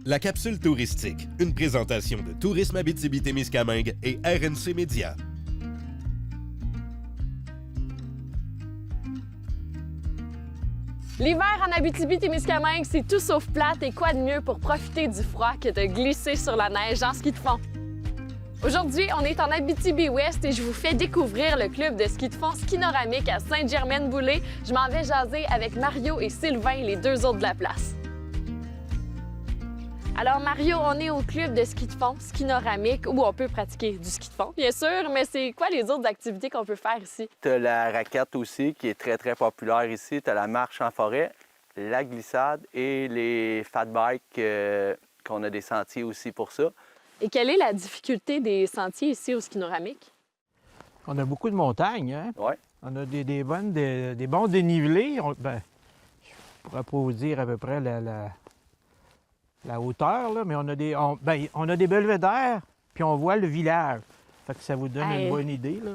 La capsule touristique, une présentation de Tourisme Abitibi-Témiscamingue et RNC Média. L'hiver en Abitibi-Témiscamingue, c'est tout sauf plate et quoi de mieux pour profiter du froid que de glisser sur la neige en ski de fond. Aujourd'hui, on est en Abitibi-Ouest et je vous fais découvrir le club de ski de fond Skinoramique à Sainte-Germaine-Boulay. Je m'en vais jaser avec Mario et Sylvain, les deux autres de la place. Alors Mario, on est au club de ski de fond Skinoramique où on peut pratiquer du ski de fond, bien sûr, mais c'est quoi les autres activités qu'on peut faire ici? Tu as la raquette aussi qui est très, très populaire ici. Tu as la marche en forêt, la glissade et les fat bikes, qu'on a des sentiers aussi pour ça. Et quelle est la difficulté des sentiers ici au Skinoramique? On a beaucoup de montagnes, hein? Oui. On a des bons dénivelés. Je ne pourrais pas vous dire à peu près la hauteur, là, mais on a des belvédères, puis on voit le village. Fait que ça vous donne une bonne idée, là.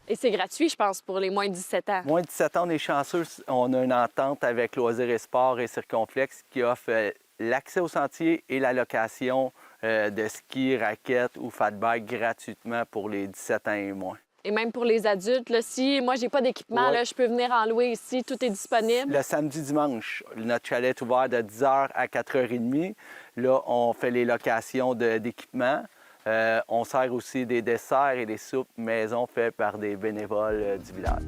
Et c'est gratuit, je pense, pour les moins de 17 ans. Moins de 17 ans, on est chanceux. On a une entente avec Loisirs et Sports et Circonflex qui offre l'accès au sentier et la location de ski, raquettes ou fat bike gratuitement pour les 17 ans et moins. Et même pour les adultes, là, si moi, j'ai pas d'équipement, Ouais. là, je peux venir en louer ici, tout est disponible. Le samedi-dimanche, notre chalet est ouvert de 10h à 4h30. Là, on fait les locations d'équipements. On sert aussi des desserts et des soupes maison faites par des bénévoles du village.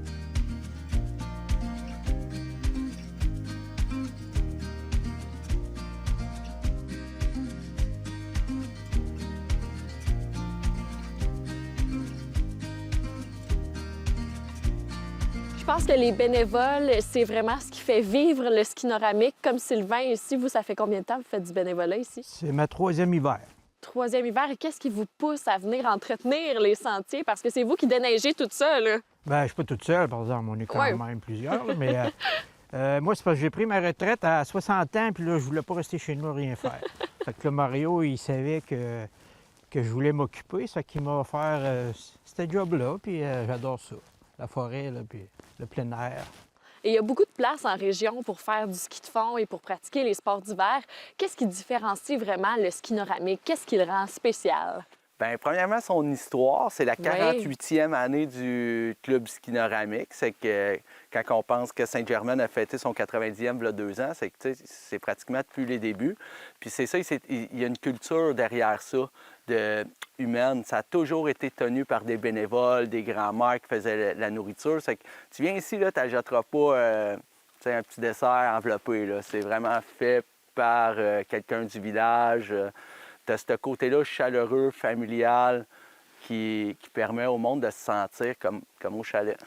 Je pense que les bénévoles, c'est vraiment ce qui fait vivre le Skinoramique. Comme Sylvain, ici, vous, ça fait combien de temps que vous faites du bénévolat ici? C'est ma 3e hiver. 3e hiver. Et qu'est-ce qui vous pousse à venir entretenir les sentiers? Parce que c'est vous qui déneigez tout ça, là. Bien, je ne suis pas toute seule, par exemple. On est quand Ouais. même plusieurs, là, mais moi, c'est parce que j'ai pris ma retraite à 60 ans, puis là, je voulais pas rester chez nous à rien faire. Fait que là, Mario, il savait que je voulais m'occuper, ça qu'il m'a offert ce job-là, puis j'adore ça. La forêt, là, puis le plein air. Et il y a beaucoup de place en région pour faire du ski de fond et pour pratiquer les sports d'hiver. Qu'est-ce qui différencie vraiment le Skinoramique? Qu'est-ce qui le rend spécial? Bien, premièrement, son histoire, c'est la 48e année du club Skinoramique. C'est que quand on pense que Sainte-Germaine a fêté son 90e il y a 2 ans, c'est que c'est pratiquement depuis les débuts. Puis c'est ça, il y a une culture derrière ça, humaine. Ça a toujours été tenu par des bénévoles, des grands-mères qui faisaient la nourriture. C'est que tu viens ici, tu n'achèteras pas un petit dessert enveloppé. C'est vraiment fait par quelqu'un du village. Tu as ce côté-là chaleureux, familial, qui permet au monde de se sentir comme au chalet.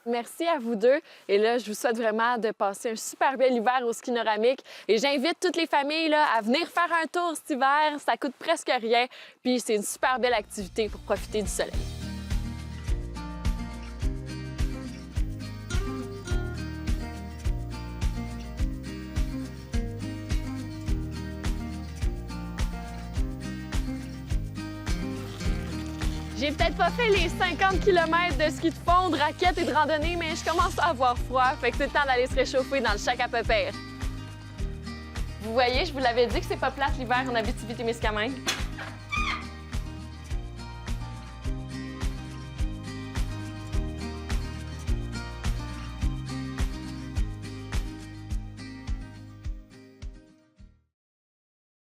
Merci à vous deux. Et là, je vous souhaite vraiment de passer un super bel hiver au Skinoramique. Et j'invite toutes les familles là, à venir faire un tour cet hiver. Ça coûte presque rien. Puis c'est une super belle activité pour profiter du soleil. J'ai peut-être pas fait les 50 km de ski de fond, de raquettes et de randonnée, mais je commence à avoir froid, fait que c'est le temps d'aller se réchauffer dans le chac à pépère. Vous voyez, je vous l'avais dit que c'est pas plate l'hiver en Abitibi-Témiscamingue.